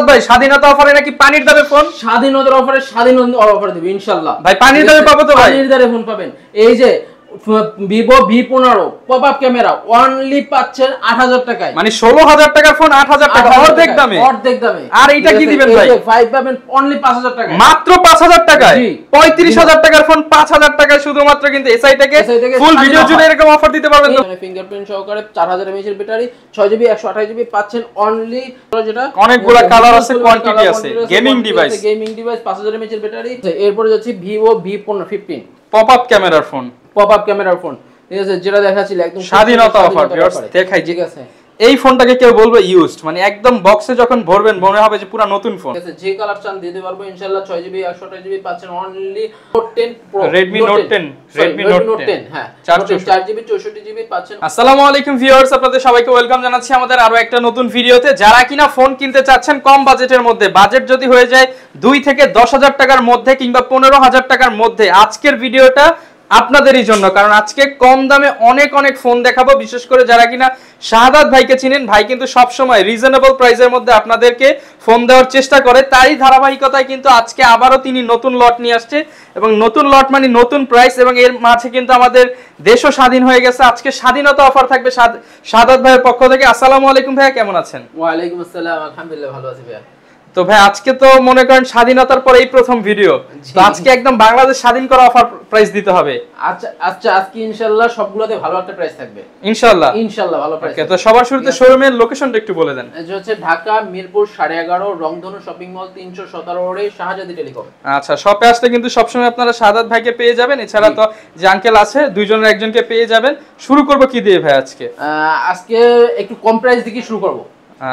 ভাই স্বাধীনতা অফারে নাকি পানির দামে ফোন? স্বাধীনতার অফারে স্বাধীনতা অফার দেব ইনশাআল্লাহ। ভাই পানির দামে পাবো তো ভাই? পানির দামে ফোন পাবেন। এই যে Vivo V15 popup camera only পাচ্ছেন 8000 টাকায়। মানে 16000 টাকার ফোন 8000 টাকা অর্ধেক দামে। অর্ধেক দামে। আর এটা কি দিবেন ভাই? 5 পাবেন অনলি 5000 টাকায়। মাত্র 5000 টাকায় 35000 টাকার ফোন 5000 টাকায় শুধুমাত্র কিন্তু এসআই থেকে ফুল ভিডিও জুড়ে এরকম অফার দিতে পারবেন তো। ফিঙ্গারপ্রিন্ট সহকারে 4000 mAh এর ব্যাটারি 6GB 128GB পাচ্ছেন অনলি যেটা অনেকগুলা কালার আছে, কোয়ান্টিটি আছে। গেমিং ডিভাইস 5000 mAh এর ব্যাটারি। এরপরে যাচ্ছে Vivo V15 পপআপ ক্যামেরার ফোন। পপআপ ক্যামেরার ফোন, ঠিক আছে, যেটা দেখাচ্ছিল একদম স্বাধীনতা অফার ভিউয়ার্স দেখাই। ঠিক আছে, এই ফোনটাকে কেউ বলবে ইউজড, মানে একদম বক্সে যখন ভরবেন মনে হবে যে পুরো নতুন ফোন। ঠিক আছে, যে কালার চান দিতে পারবো ইনশাআল্লাহ। 6GB 128GB পাচ্ছেন only Note 10 Pro, Redmi Note 10, Redmi Note 10 হ্যাঁ 4GB 64GB পাচ্ছেন। আসসালামু আলাইকুম ভিউয়ার্স, আপনাদের সবাইকে ওয়েলকাম জানাচ্ছি আমাদের আরো একটা নতুন ভিডিওতে। যারা কিনা ফোন কিনতে চাচ্ছেন কম বাজেটের মধ্যে, বাজেট যদি হয়ে যায় 2 থেকে 10000 টাকার মধ্যে কিংবা 15000 টাকার মধ্যে, আজকের ভিডিওটা আপনাদেরই জন্য। কারণ আজকে কম দামে অনেক অনেক ফোন দেখাবো। বিশেষ করে যারা কিনা শাহাদাত ভাইকে চিনেন, ভাই কিন্তু সব সময় রিজনেবল প্রাইসের মধ্যে আপনাদেরকে ফোন দেওয়ার চেষ্টা করে। তাই ধারাবাহিকতায় কিন্তু আজকে আবারও তিনি নতুন লট নিয়ে আসছে, এবং নতুন লট মানে নতুন প্রাইস, এবং এর মাঝে কিন্তু আমাদের দেশও স্বাধীন হয়ে গেছে। আজকে স্বাধীনতা অফার থাকবে শাহাদাত ভাইয়ের পক্ষ থেকে। আসসালামু আলাইকুম ভাইয়া, কেমন আছেন? ওয়া আলাইকুম আসসালাম, আলহামদুলিল্লাহ ভালো আছি ভাইয়া। তো ভাই আজকে তো মনে করেন স্বাধীনতার পর এই প্রথম ভিডিও, তো আজকে একদম বাংলাদেশ স্বাধীন করা অফার প্রাইস দিতে হবে। আচ্ছা আচ্ছা, আজকে ইনশাআল্লাহ সবগুলোতে ভালো একটা প্রাইস থাকবে ইনশাআল্লাহ। ইনশাআল্লাহ ভালো প্রাইস। ওকে, তো সবার শুরুতে শোরুমের লোকেশনটা একটু বলে দেন। এটা হচ্ছে ঢাকা মিরপুর 11.5 রংধনু শপিং মল 317 রোডে শাহজাদি টেলিকম। আচ্ছা, শপে আসলে কিন্তু সবসময় আপনারা শাহাদাত ভাইকে পেয়ে যাবেন। এছাড়া তো যে আঙ্কেল আছে দুইজনের একজনকে পেয়ে যাবেন। শুরু করব কি দিয়ে ভাই আজকে? আজকে একটু কম প্রাইস থেকে শুরু করব,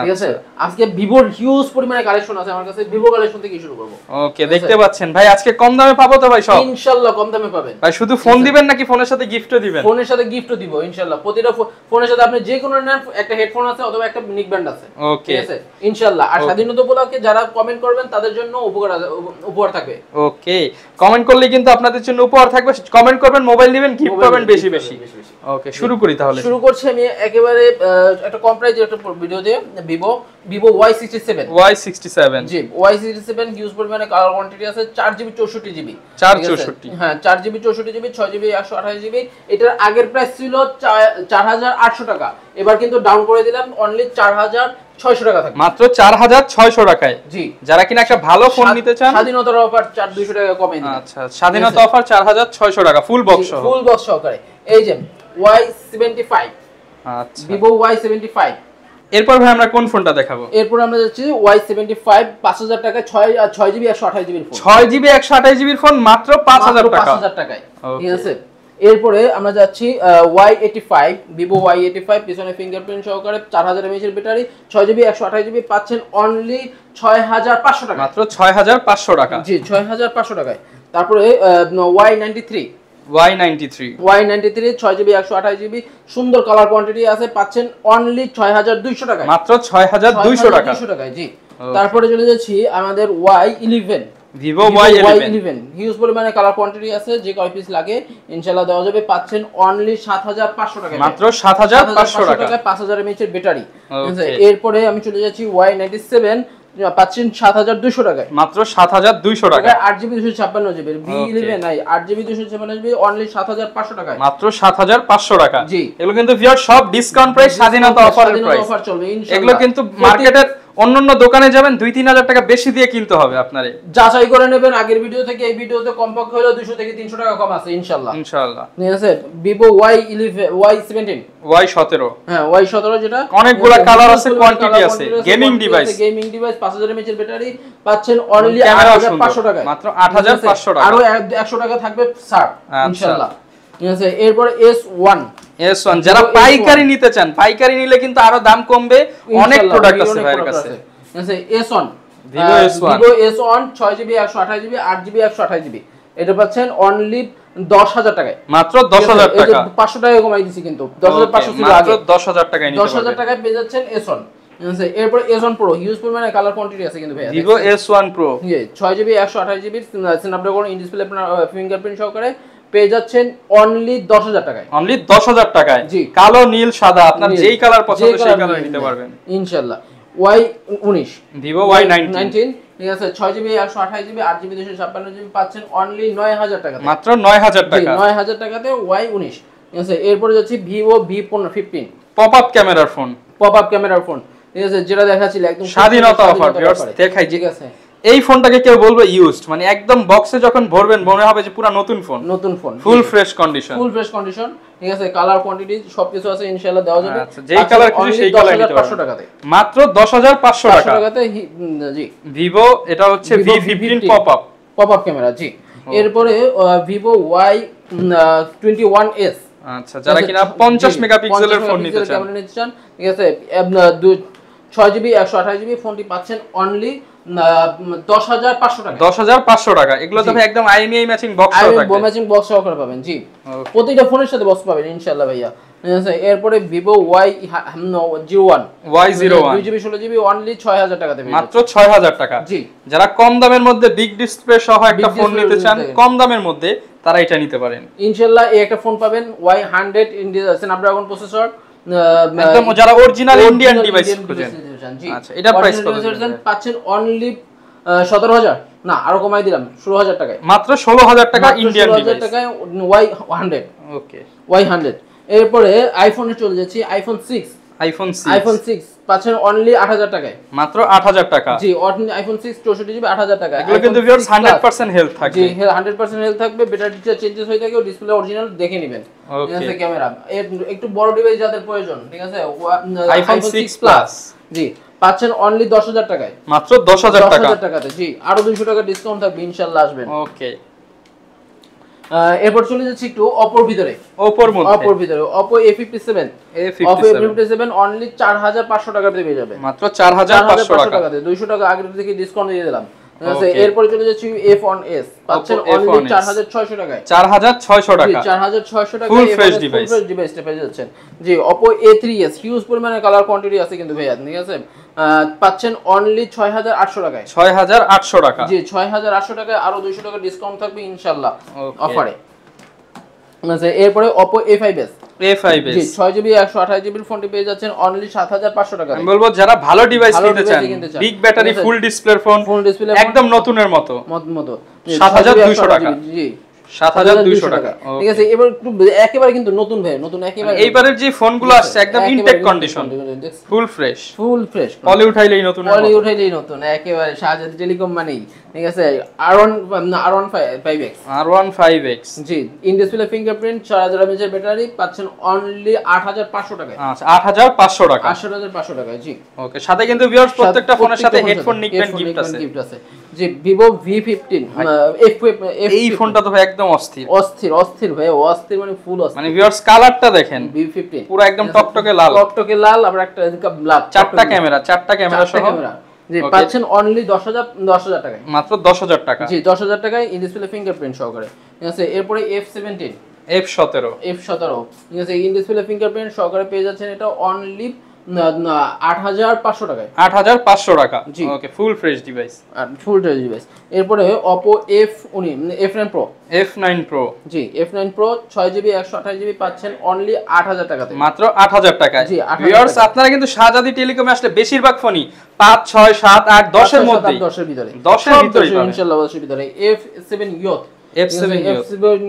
ঠিক আছে। আজকে ভিভোর হিউজ পরিমাণে কালেকশন আছে আমার কাছে, ভিভো কালেকশন থেকে শুরু করব। ওকে, দেখতে পাচ্ছেন ভাই আজকে কম দামে পাবো তো ভাই? সব ইনশাআল্লাহ কম দামে পাবেন ভাই। শুধু ফোন দিবেন নাকি ফোনের সাথে গিফটও দিবেন? ফোনের সাথে গিফটও দিব ইনশাআল্লাহ। প্রতিটা ফোনের সাথে আপনি যে কোনো নেন, একটা হেডফোন আছে অথবা একটা নেক ব্যান্ড আছে, ঠিক আছে ইনশাআল্লাহ। আর স্বাধীনতা উপলক্ষে যারা কমেন্ট করবেন তাদের জন্য উপহার থাকবে। ওকে, কমেন্ট করলে কিন্তু আপনাদের জন্য উপহার থাকবে। কমেন্ট করবেন, মোবাইল দিবেন, গিফট পাবেন বেশি বেশি। ওকে, শুরু করি তাহলে। শুরু করছি আমি একেবারে একটা কম প্রাইসে একটা ভিডিও দিয়ে। Vivo Y67 জি, Y67 হিউজ পরিমাণে কালার কোয়ান্টিটি আছে। 4GB 64GB 464 হ্যাঁ 4GB 64GB 6GB 128GB। এটার আগের প্রাইস ছিল 4800 টাকা, এবার কিন্তু ডাউন করে দিলাম অনলি 4600 টাকা থাকবে। মাত্র 4600 টাকায় জি। যারা কিনা একটা ভালো ফোন নিতে চান, স্বাধীনতার অফার 4200 টাকা কমে দিলাম। আচ্ছা, স্বাধীনতা অফার 4600 টাকা ফুল বক্স সহ। ফুল বক্স সহকারে এই যে Y75। আচ্ছা, Vivo Y75। এরপর ভাই আমরা কোন ফোনটা দেখাবো? এরপর আমরা যাচ্ছি Y75 5000 টাকায় 6GB 128GB phone. 6GB 128GB phone মাত্র 5000 টাকা। 5000 টাকায়, ঠিক আছে। এরপরে আমরা যাচ্ছি Y85, Vivo Y85 পিছনে ফিঙ্গারপ্রিন্ট সহকারে 4000 mAh এর ব্যাটারি 6GB 128GB পাচ্ছেন অনলি 6500 টাকা। মাত্র 6500 টাকা জি, 6500 টাকায়। তারপরে Y93 6GB 128GB সুন্দর কালার কোয়ান্টিটি আছে, পাচ্ছেন অনলি 6200 টাকায়। মাত্র 6200 টাকায় জি। তারপরে চলে যাচ্ছি আমাদের Y11 Vivo Y11 হিউজ পরিমাণে কালার কোয়ান্টিটি আছে, যে কয় পিস লাগে ইনশাআল্লাহ দেওয়া যাবে। পাচ্ছেন অনলি 7500 টাকায়। মাত্র 7500 টাকায় 5000 mAh এর ব্যাটারি। এরপরে আমি চলে যাচ্ছি Y97 পাচ্ছেন 7200 টাকায়। মাত্র 7200 টাকায়। 8GB 256GB V11 নাই 8GB 256GB অনলি 7500 টাকায়। মাত্র 7500 টাকা জি। এগুলো কিন্তু ভিউয়ার সব ডিসকাউন্ট প্রাইস, স্বাধীনতা অফারের প্রাইস। অফার চলবে ইনশাআল্লাহ। এগুলো কিন্তু মার্কেটের অন্যান্য দোকানে যাবেন 2-3000 টাকা বেশি দিয়ে কিনতে হবে আপনারে। যাচাই করে নেবেন আগের ভিডিও থেকে এই ভিডিওতে কমপক্ষে হলো 200 থেকে 300 টাকা কম আছে ইনশাআল্লাহ। ইনশাআল্লাহ, ঠিক আছে। Vivo Y17 Y17 হ্যাঁ Y17 যেটা অনেকগুলা কালার আছে, কোয়ান্টিটি আছে। গেমিং ডিভাইস 5000 mAh এর ব্যাটারি পাচ্ছেন অনলি 8500 টাকায়। মাত্র 8500 টাকা। আরো 100 টাকা থাকবে স্যার ইনশাআল্লাহ, ঠিক আছে। এরপর S1 যারা পাইকারি নিতে চান, পাইকারি নিলে কিন্তু আরো দাম কমবে। অনেক প্রোডাক্ট আছে ভাইয়ের কাছে। ঠিক আছে, S1 Vivo S1 6GB 128GB 8GB 128GB এটা পাচ্ছেন অনলি 10000 টাকায়। মাত্র 10000 টাকা। 500 টাকা কমাই দিছি কিন্তু 10500 ছিল আগে। মাত্র 10000 টাকায় নিতে পারবেন। 10000 টাকায় পেয়ে যাচ্ছেন S1। এরপর S1 Pro হিউজ পরিমাণে কালার কোয়ান্টিটি আছে কিন্তু ভাই। Vivo S1 Pro 6GB 128GB Snapdragon in display fingerprint সহকারে পেয়ে যাচ্ছেন অনলি 10000 টাকায়। অনলি 10000 টাকায় জি। কালো, নীল, সাদা আপনার যেই কালার পছন্দ সেই কালার নিতে পারবেন ইনশাআল্লাহ। Y19 Vivo Y19 ঠিক আছে 6GB 128GB 8GB 256GB পাচ্ছেন অনলি 9000 টাকাতে, মাত্র 9000 টাকা। 9000 টাকাতে Y19। ঠিক আছে, এরপরে যাচ্ছি Vivo V15 পপ আপ ক্যামেরার ফোন, পপ আপ ক্যামেরার ফোন। ঠিক আছে, যেটা দেখাচ্ছিল একদম স্বাধীনতা অফার ভিউয়ার্স দেখাই। ঠিক আছে, এই ফোনটাকে কেউ বলবে ইউজড, মানে একদম বক্সে যখন ভরবেন মনে হবে যে পুরো নতুন ফোন, নতুন phone, full fresh condition, full fresh condition. ঠিক আছে, কালার কোয়ান্টিটি সবকিছু আছে, ইনশাআল্লাহ দেওয়া যাবে। আচ্ছা, যেই কালার খুশি সেই কালার নিতে পারবেন 10500 টাকাতে, মাত্র 10500 টাকাতে। জি, ভিভো, এটা হচ্ছে V15 pop up, pop up camera. জি, এরপরে Vivo Y21s। আচ্ছা, যারা কিনা 50 মেগাপিক্সেলের ফোন নিতে চান, ঠিক আছে 6GB 128GB ফোনটি পাচ্ছেন অনলি 10500 টাকা। 10500 টাকা। এগুলো তো ভাই একদম IMEI ম্যাচিং বক্স সহ থাকবে, ম্যাচিং বক্স সহকারে পাবেন। জি, প্রতিটা ফোনের সাথে বক্স পাবেন ইনশাআল্লাহ ভাইয়া। ঠিক আছে, এরপরে Vivo Y01 2GB 16GB only 6000 টাকাতে পেয়ে মাত্র 6000 টাকা। জি, যারা কম দামের মধ্যে বিগ ডিসপ্লে সহ একটা ফোন নিতে চান কম দামের মধ্যে, তারা এটা নিতে পারেন ইনশাআল্লাহ। এই একটা ফোন পাবেন Y100 স্ন্যাপড্রাগন প্রসেসর, একদম যারা অরিজিনাল ইন্ডিয়ান ডিভাইস খুঁজেন। আচ্ছা, এটা প্রাইস কত পাচ্ছেন? অনলি 17000 না, আরো কমাই দিলাম 16000 টাকায়, মাত্র 16000 টাকা ইন্ডিয়ান ডিভাইস, 16000 টাকায় Y100। ওকে, Y100। এরপরে আইফোনে চলে যাচ্ছি, আইফোন 6 পাচ্ছেন অনলি 8000 টাকায়, মাত্র 8000 টাকা। জি, আইফোন 6 64GB 8000 টাকা। এগুলো কিন্তু ভিউয়ার্স 100% হেলথ থাকবে। জি, 100% হেলথ থাকবে, ব্যাটারিটা চেঞ্জেস হয়ে থাকে, ডিসপ্লে অরিজিনাল দেখে নেবেন। ঠিক আছে, ক্যামেরা একটু বড় ডিভাইস যাদের প্রয়োজন, ঠিক আছে, আইফোন 6 প্লাস জি পাচ্ছেন অনলি 10000 টাকায়, মাত্র 10000 টাকা। 10000 টাকাতে। জি, আরো 200 টাকা ডিসকাউন্ট থাকবে ইনশাআল্লাহ, আসবেন। ওকে, এরপর চলে যাচ্ছি একটু অপোর ভিতরে, Oppo A57 অনলি 4500 টাকাতে পেয়ে যাবেন, মাত্র 4500 টাকাতে। 200 টাকা আগে থেকে ডিসকাউন্ট দিয়ে দিলাম। ঠিক আছে, এরপর চলে যাচ্ছি F1s পাচ্ছেন অনলি 4600 টাকায়, 4600 টাকা, 4600 টাকা ফুল ফ্রেশ ডিভাইসটা পেয়ে যাচ্ছেন। জি, Oppo A3s হিউজ পরিমাণে কালার কোয়ান্টিটি আছে কিন্তু ভাইয়া। ঠিক আছে, পাচ্ছেন অনলি 6800 টাকায়, 6800 টাকা। জি, 6800 টাকায় আরো 200 টাকা ডিসকাউন্ট থাকবে ইনশাআল্লাহ অফারে। আছে, এরপরে Oppo A5s জি 6GB 128GB ফোনটি পেয়ে যাচ্ছেন অনলি 7500 টাকা। আমি বলবো যারা ভালো ডিভাইস নিতে চান, big battery full display phone, একদম নতুনের মতো 7200 টাকা। জি, 7200 টাকা। ঠিক আছে, এবার একটু একেবারে কিন্তু নতুন ভাই, নতুন একেবারে। এইবারের যে ফোনগুলো আসছে একদম ইনটেক কন্ডিশন, ফুল ফ্রেশ পলি উঠাইলেই নতুন, একেবারে শাহজাদি টেলিকম মানেই। ঠিক আছে, R15X G, in display fingerprint, 4000 mAh এর ব্যাটারি পাচ্ছেন অনলি 8500 টাকায়। আচ্ছা, 8500 টাকা, 8500 টাকায়। জি, ওকে। সাথে কিন্তু ভিউয়ার্স প্রত্যেকটা ফোনের সাথে হেডফোন নিকবেন গিফট আছে। জি, Vivo V15 এই ফোনটা তো ভাই একদম অস্থির ভাই, অস্থির মানে ফুল অস্থির। মানে ভিউয়ার্স কালারটা দেখেন, V15 পুরো একদম টকটকে লাল, আবার একটা ব্ল্যাক, চারটা ক্যামেরা সহ। জি, পাচ্ছেন অনলি 10000 টাকায়, মাত্র 10000 টাকা। জি, 10000 টাকায় ইন ডিসপ্লে ফিঙ্গারপ্রিন্ট সহকারে। ঠিক আছে, এরপরে F17 F17 ঠিক আছে, ইন ডিসপ্লে ফিঙ্গারপ্রিন্ট সহকারে পেয়ে যাচ্ছেন এটা অনলি 8500 টাকায়, 8500 টাকা। ওকে, ফুল ফ্রেশ ডিভাইস, এরপরে Oppo F9 Pro জি, F9 Pro 6GB 128GB পাচ্ছেন অনলি 8000 টাকাতে, মাত্র 8000 টাকায়। জি, ভিউয়ার্স আপনারা কিন্তু শাহজাদি টেলিকমে আসলে বেশিরভাগ ফোনই 5 6 7 8 10 এর মধ্যে, 10 এর ভিতরে পাবেন ইনশাআল্লাহ, 10 এর ভিতরে। F7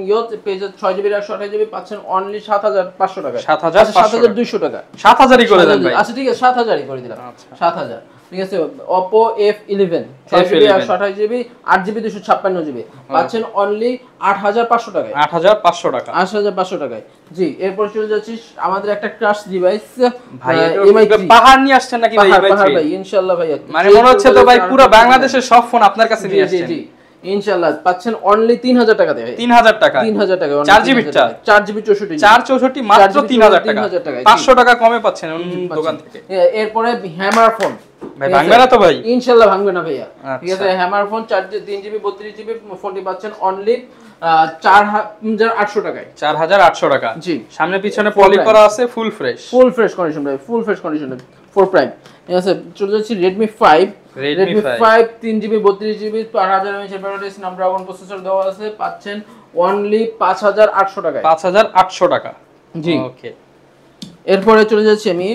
Youth page 6GB 128GB পাচ্ছেন অনলি 7500 টাকা, 7200 টাকা, 7000ই করে দেন ভাই। আচ্ছা ঠিক আছে, 7000ই করে দিলাম, 7000। ঠিক আছে, Oppo F11 6GB 128GB 8GB 256GB পাচ্ছেন অনলি 8500 টাকায়, 8500 টাকা, 8500 টাকায়। জি, এরপর চলে যাচ্ছি আমাদের একটা ক্রাশ ডিভাইস ভাই, পাহাড় নিয়ে আসছেন নাকি ভাই? ভাই ইনশাআল্লাহ ভাই, মানে মনে হচ্ছে তো ভাই পুরো বাংলাদেশের সব ফোন আপনার কাছে নিয়ে আসছেন। জি, ইনশাআল্লাহ পাচ্ছেন অনলি 3000 টাকাতে ভাই, 3000 টাকা, 4GB 464 মাত্র 3000 টাকা, 500 টাকা কমে পাচ্ছেন দোকান থেকে। এরপরে হ্যামার ফোন ভাই, ভাঙবে না তো ভাই? ইনশাআল্লাহ ভাঙবে না ভাইয়া। ঠিক আছে, হ্যামার ফোন 3GB 32GB ফোনটি পাচ্ছেন অনলি 4800 টাকায়, 4800 টাকা। জি, সামনে পিছনে পলি করা আছে, ফুল ফ্রেশ কন্ডিশন ভাই, ফুল ফ্রেশ কন্ডিশন 4 প্রাইম। ঠিক আছে, চলে যাচ্ছি Redmi 5 3GB 32GB 4000 mAh battery, Snapdragon processor দেওয়া আছে, পাচ্ছেন অনলি 5800 টাকায়, 5800 টাকা। জি, ওকে। এরপরে চলে যাচ্ছি আমি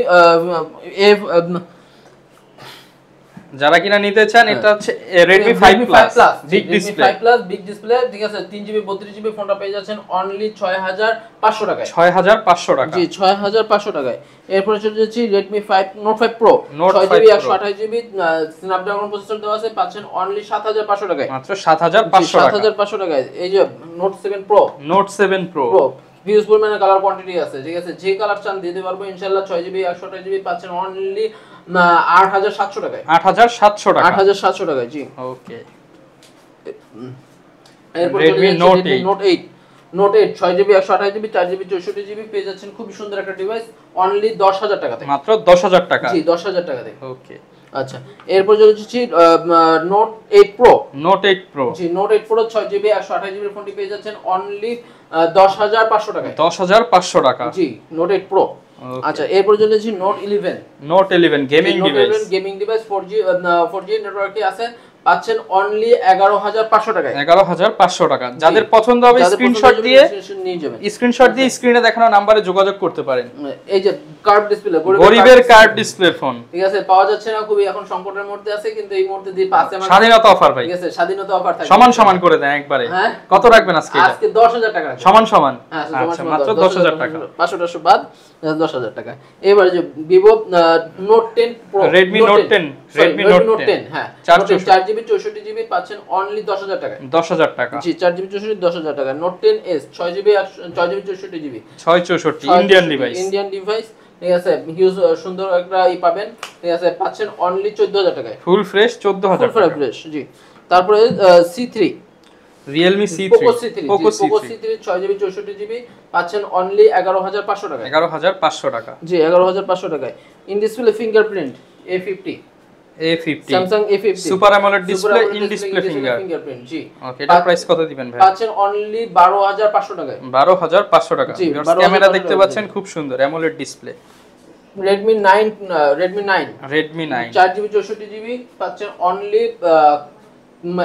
যারা কিনা নিতে চান এটা হচ্ছে Redmi 5 Plus big display, 5 Plus big display, ঠিক আছে 3GB 32GB ফোনটা পেয়ে যাচ্ছেন অনলি 6500 টাকায়। 6500 টাকা, জি 6500 টাকায়। এরপর চলে যাচ্ছি Redmi 5 Note 5 Pro, Note 6GB 5 Pro 128GB Snapdragon processor দেওয়া আছে, পাচ্ছেন অনলি 7500 টাকায়, মাত্র 7500 টাকা। 7500 টাকায়। এই যে Note 7 Pro, Note 7 Pro views পরিমাণে কালার কোয়ান্টিটি আছে, ঠিক আছে যে কালার চান দিতে পারবো ইনশাআল্লাহ। 6GB 128GB পাচ্ছেন অনলি 8700 টাকায়, 8700 টাকা, 8700 টাকায়। জি ওকে। এরপর Redmi Note 8, Note 8 6GB 128GB 4GB 64GB পেয়ে যাচ্ছেন খুব সুন্দর একটা ডিভাইস অনলি 10000 টাকাতে, মাত্র 10000 টাকা। জি 10000 টাকাতে। ওকে। আচ্ছা এরপর চলে যাচ্ছি Note 8 Pro, Note 8 Pro, জি Note 8 Pro 6GB 128GB ফোনটি পেয়ে যাচ্ছেন অনলি 10500 টাকায়, 10500 টাকা। জি Note 8 Pro। আচ্ছা এরপর চলে যাচ্ছি Note 11, Note 11 gaming device, gaming device 4G নেটওয়ার্কে আছে, পাচ্ছেন অনলি 11500 টাকায়, 11500 টাকা। যাদের পছন্দ হবে স্ক্রিনশট দিয়ে নিয়ে যাবেন, স্ক্রিনশট দিয়ে স্ক্রিনে দেখানো নম্বরে যোগাযোগ করতে পারেন। এই যে কার্ভ ডিসপ্লে, গরিবের কার্ভ ডিসপ্লে ফোন, ঠিক আছে পাওয়া যাচ্ছে না, খুবই এখন সংকটের মধ্যে আছে, কিন্তু এই মুহূর্তে দিয়ে পাচ্ছে আমাদের স্বাধীনতা অফার ভাই, ঠিক আছে স্বাধীনতা অফার থাকে, সমান সমান করে দেন একবারে। হ্যাঁ কত রাখবেন আজকে? এটা আজকে 10000 টাকা সমান সমান, হ্যাঁ আচ্ছা মাত্র 10000 টাকা, 500 বাদ 10000 টাকা। এবারে যে Vivo Note 10 Pro, Redmi Note 10, Redmi Note 10 হ্যাঁ 4GB 64GB পাচ্ছেন অনলি 10000 টাকায়, 10000 টাকা। জি 4GB 64 10000 টাকা। Note 10s 6GB 64GB 664 Indian device, Indian device, ঠিক আছে হিউজ সুন্দর একটা পাবেন, ঠিক আছে পাচ্ছেন অনলি 14000 টাকায়, ফুল ফ্রেশ 14000 টাকা। ফ্রেশ জি। তারপরে C3 Realme C3, Poco C3 6GB 64GB পাচ্ছেন অনলি 11500 টাকায়, 11500 টাকা, জি 11500 টাকায়। In display fingerprint A50, Samsung A50 super AMOLED display, in display fingerprint, জি ওকে। এটা প্রাইস কত দিবেন ভাই? পাচ্ছেন অনলি 12500 টাকায়, 12500 টাকা। জি, ক্যামেরা দেখতে পাচ্ছেন খুব সুন্দর AMOLED display. Redmi 9 Redmi 9 4GB 64GB পাচ্ছেন অনলি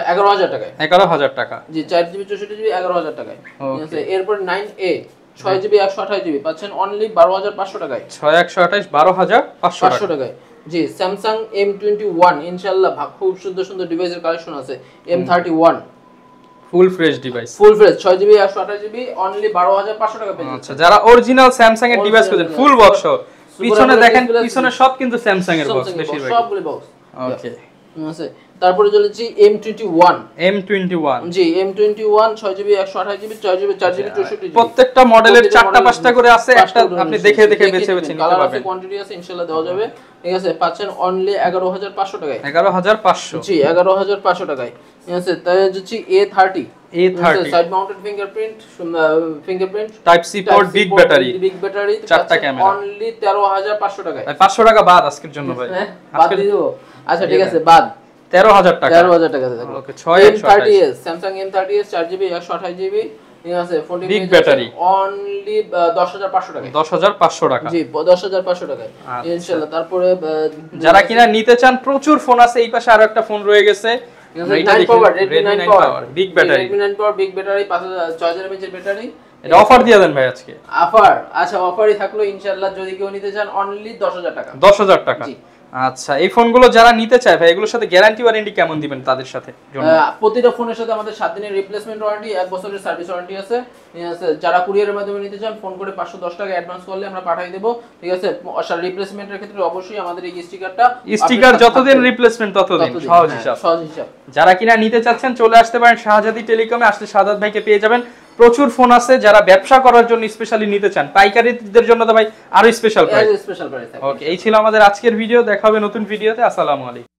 11000 টাকায়, 11000 টাকা, জি 4GB 64GB 11000 টাকায়, ঠিক আছে। এরপর 9A 6GB 128GB পাচ্ছেন অনলি 12500 টাকায়, 6128 12500 টাকায়, জি। Samsung M21 ইনশাআল্লাহ খুব সুন্দর সুন্দর ডিভাইসের কালেকশন আছে। M31 full fresh device, full fresh 6GB 128GB only 12500 টাকা পেয়ে যাচ্ছেন। আচ্ছা যারা অরিজিনাল স্যামসাং এর ডিভাইস খুঁজেন ফুল বক্স সহ, পিছনে দেখেন পিছনে সব কিন্তু স্যামসাং এর বক্স বেশিরভাগ, সবগুলো বক্স ওকে আছে। তারপরে চলেছি M21, জি M21 6GB 128GB 4GB 64GB প্রত্যেকটা মডেলের 4টা 5টা করে আছে, একটা আপনি দেখে দেখে বেছে বেছে নিতে পারবেন, কোয়ান্টিটি আছে ইনশাআল্লাহ দেওয়া যাবে, ঠিক আছে পাচ্ছেন অনলি 11500 টাকায়, 11500, জি 11500 টাকায়, ঠিক আছে। তাই হচ্ছে A30 side mounted fingerprint type C port, big battery, 4টা ক্যামেরা অনলি 13500 টাকায়, 500 টাকা বাদ আজকের জন্য ভাই, বাদ দিয়ে দেব। আচ্ছা ঠিক আছে বাদ 13000 টাকা, 13000 টাকা থাকবে। ওকে। M30s Samsung M30s 4GB 128GB, ঠিক আছে ফোনটি বিগ ব্যাটারি অনলি 10500 টাকা, 10500 টাকা, জি 10500 টাকায় ইনশাআল্লাহ। তারপরে যারা কিনা নিতে চান প্রচুর ফোন আছে, এই পাশে আরো একটা ফোন রয়ে গেছে Redmi 9 Power big battery, Redmi 9 Power big battery 6000 mAh এর ব্যাটারি। এটা অফার দিয়ে দেন ভাই আজকে, অফার আচ্ছা অফারই থাকলো ইনশাআল্লাহ, যদি কেউ নিতে চান অনলি 10000 টাকা, 10000 টাকা। আচ্ছা এই ফোনগুলো যারা নিতে চায় ভাই এগুলোর সাথে গ্যারান্টি ওয়ারেন্টি কেমন দিবেন তাদের সাথে? প্রতিটা ফোনের সাথে আমাদের 7 দিনের রিপ্লেসমেন্ট ওয়ারেন্টি, 1 বছরের সার্ভিস ওয়ারেন্টি আছে। যারা কুরিয়ারের মাধ্যমে নিতে চান ফোন করে 510 টাকা অ্যাডভান্স করলে আমরা পাঠিয়ে দেব, ঠিক আছে। রিপ্লেসমেন্টের ক্ষেত্রে অবশ্যই আমাদের এই স্টিকার যতদিন রিপ্লেসমেন্ট ততদিন সহজ হিসাব। যারা কিনা নিতে চাচ্ছেন চলে আসতে পারেন শাহজাদি টেলিকমে, আসলে শাহাদাত ভাইকে পেয়ে যাবেন। প্রচুর ফোন আছে, যারা ব্যবসা করার জন্য স্পেশালি নিতে চান, পাইকারিদের জন্য তো ভাই আরো স্পেশাল প্রাইস। ওকে এই ছিল আমাদের আজকের ভিডিও, দেখা হবে নতুন ভিডিওতে। আসসালামু আলাইকুম।